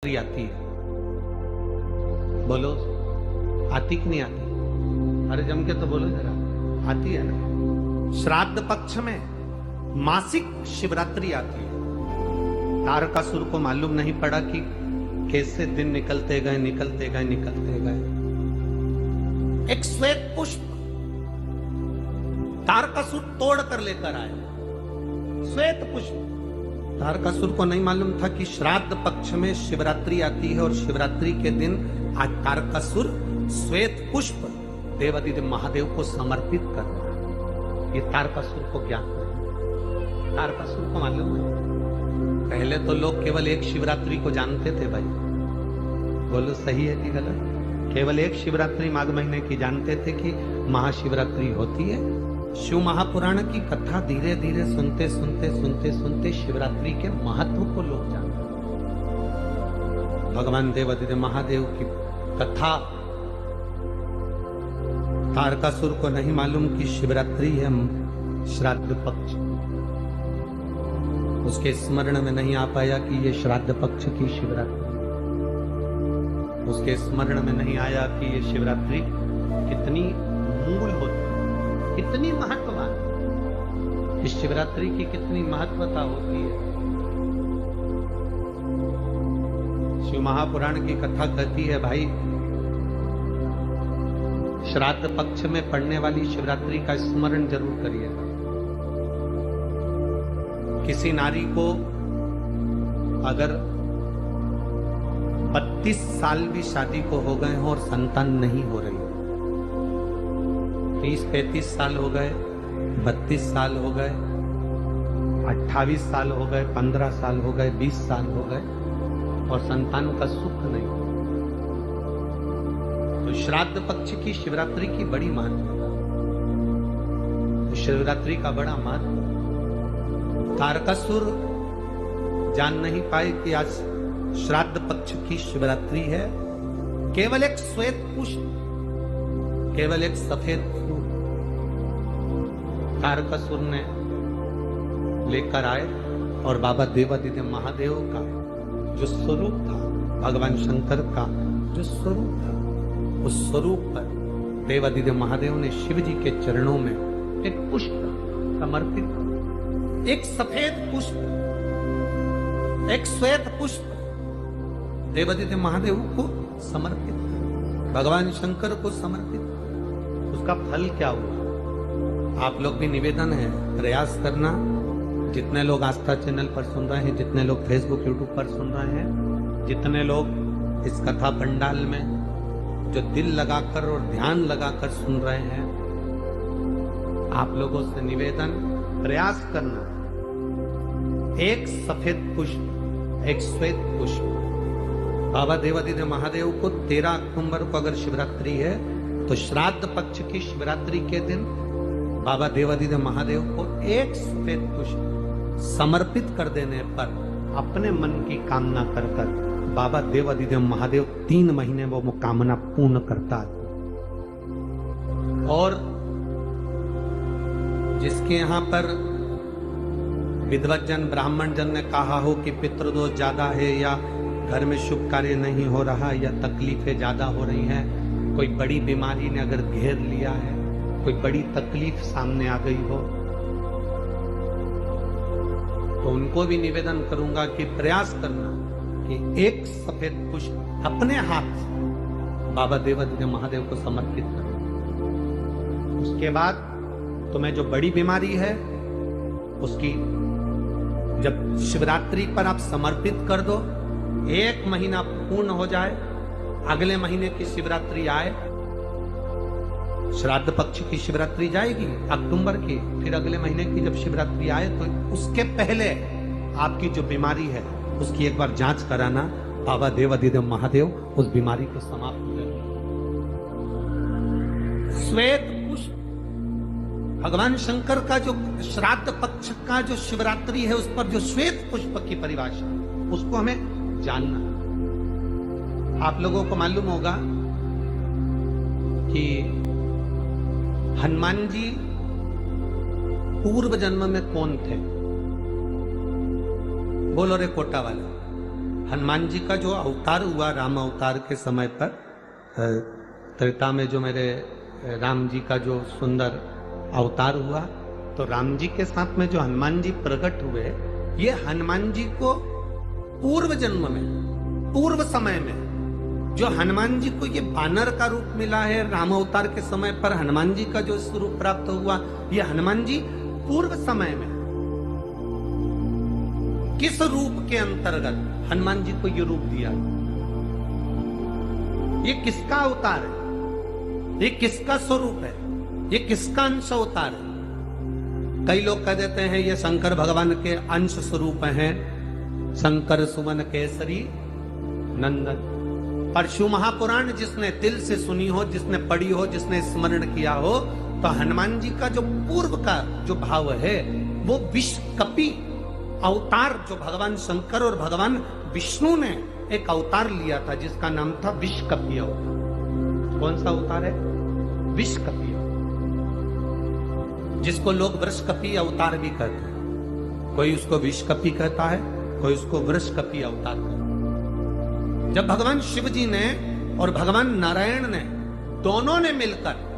आती है। बोलो, आती कि नहीं आती? अरे जम के तो बोलो जरा, आती है ना। श्राद्ध पक्ष में मासिक शिवरात्रि आती है। तारकासुर को मालूम नहीं पड़ा कि कैसे दिन निकलते गए निकलते गए निकलते गए। एक श्वेत पुष्प तारकासुर तोड़ कर लेकर आए। श्वेत पुष्प तारकासुर को नहीं मालूम था कि श्राद्ध पक्ष में शिवरात्रि आती है और शिवरात्रि के दिन आज तारकासुर श्वेत पुष्प देवादिदेव महादेव को समर्पित कर रहा है। ये तारकासुर को ज्ञात है, तारकासुर को मालूम है। पहले तो लोग केवल एक शिवरात्रि को जानते थे भाई। बोलो सही है कि गलत? केवल एक शिवरात्रि माघ महीने की जानते थे कि महाशिवरात्रि होती है। शिव महापुराण की कथा धीरे धीरे सुनते सुनते सुनते सुनते शिवरात्रि के महत्व को लोग जानते। भगवान देवादिदेव महादेव की कथा तारकासुर को नहीं मालूम कि शिवरात्रि है श्राद्ध पक्ष। उसके स्मरण में नहीं आ पाया कि ये श्राद्ध पक्ष की शिवरात्रि। उसके स्मरण में नहीं आया कि ये शिवरात्रि कितनी मूल होती, कितनी महत्ववान, इस शिवरात्रि की कितनी महत्वता होती है। शिव महापुराण की कथा कहती है भाई, श्राद्ध पक्ष में पड़ने वाली शिवरात्रि का स्मरण जरूर करिएगा। किसी नारी को अगर 32 साल भी शादी को हो गए हो और संतान नहीं हो रही, 30-35 साल हो गए, 32 साल हो गए, 28 साल हो गए, 15 साल हो गए, 20 साल हो गए और संतान का सुख नहीं, तो श्राद्ध पक्ष की शिवरात्रि की बड़ी महत्वता। तो शिवरात्रि का बड़ा महत्व। तारकासुर जान नहीं पाए कि आज श्राद्ध पक्ष की शिवरात्रि है। केवल एक श्वेत पुष्प, केवल एक सफेद फूल तारकासुर ने लेकर आए और बाबा देवादिदेव महादेव का जो स्वरूप था, भगवान शंकर का जो स्वरूप था, उस स्वरूप पर देवादिदेव महादेव ने शिव जी के चरणों में एक पुष्प समर्पित, एक सफेद पुष्प, एक श्वेत पुष्प देवादिदेव महादेव को समर्पित, भगवान शंकर को समर्पित। उसका फल क्या हुआ? आप लोग भी निवेदन है, प्रयास करना। जितने लोग आस्था चैनल पर सुन रहे हैं, जितने लोग फेसबुक यूट्यूब पर सुन रहे हैं, जितने लोग इस कथा पंडाल में जो दिल लगाकर और ध्यान लगाकर सुन रहे हैं, आप लोगों से निवेदन, प्रयास करना। एक सफेद पुष्प, एक श्वेत पुष्प बाबा देवादिदेव महादेव को 13 अक्टूबर को अगर शिवरात्रि है तो श्राद्ध पक्ष की शिवरात्रि के दिन बाबा देवादिदेव महादेव को एक सफेद पुष्प समर्पित कर देने पर अपने मन की कामना कर कर बाबा देवादिदेव महादेव 3 महीने वो कामना पूर्ण करता है। और जिसके यहां पर विद्वत जन ब्राह्मण जन ने कहा हो कि पितृदोष ज्यादा है या घर में शुभ कार्य नहीं हो रहा या तकलीफें ज्यादा हो रही हैं, कोई बड़ी बीमारी ने अगर घेर लिया है, कोई बड़ी तकलीफ सामने आ गई हो, तो उनको भी निवेदन करूंगा कि प्रयास करना कि एक सफेद पुष्प अपने हाथ से बाबा देवादिदेव महादेव को समर्पित करो। उसके बाद तुम्हें जो बड़ी बीमारी है उसकी जब शिवरात्रि पर आप समर्पित कर दो, 1 महीना पूर्ण हो जाए, अगले महीने की शिवरात्रि आए, श्राद्ध पक्ष की शिवरात्रि जाएगी अक्टूबर की, फिर अगले महीने की जब शिवरात्रि आए तो उसके पहले आपकी जो बीमारी है उसकी एक बार जांच कराना। बाबा देवादिदेव महादेव उस बीमारी को समाप्त करें। श्वेत पुष्प भगवान शंकर का जो श्राद्ध पक्ष का जो शिवरात्रि है उस पर जो श्वेत पुष्प की परिभाषा, उसको हमें जानना। आप लोगों को मालूम होगा कि हनुमान जी पूर्व जन्म में कौन थे? बोलो रे कोटा वाले, हनुमान जी का जो अवतार हुआ राम अवतार के समय पर, त्रेता में जो मेरे राम जी का जो सुंदर अवतार हुआ, तो राम जी के साथ में जो हनुमान जी प्रकट हुए, ये हनुमान जी को पूर्व जन्म में, पूर्व समय में जो हनुमान जी को ये बानर का रूप मिला है राम अवतार के समय पर, हनुमान जी का जो स्वरूप प्राप्त हुआ, ये हनुमान जी पूर्व समय में किस रूप के अंतर्गत हनुमान जी को ये रूप दिया, ये किसका अवतार है, ये किसका स्वरूप है, ये किसका अंश अवतार है? कई लोग कह देते हैं ये शंकर भगवान के अंश स्वरूप हैं, शंकर सुमन केसरी नंदन। पर शिव महापुराण जिसने दिल से सुनी हो, जिसने पढ़ी हो, जिसने स्मरण किया हो, तो हनुमान जी का जो पूर्व का जो भाव है वो विश्वकपि अवतार, जो भगवान शंकर और भगवान विष्णु ने एक अवतार लिया था जिसका नाम था विश्वकपि अवतार। कौन सा अवतार है? विश्वकपि अवतार, जिसको लोग वृषकपि अवतार भी कहते हैं। कोई उसको विश्वकपि कहता है, कोई उसको वृषकपि अवतार कहता है। जब भगवान शिव जी ने और भगवान नारायण ने दोनों ने मिलकर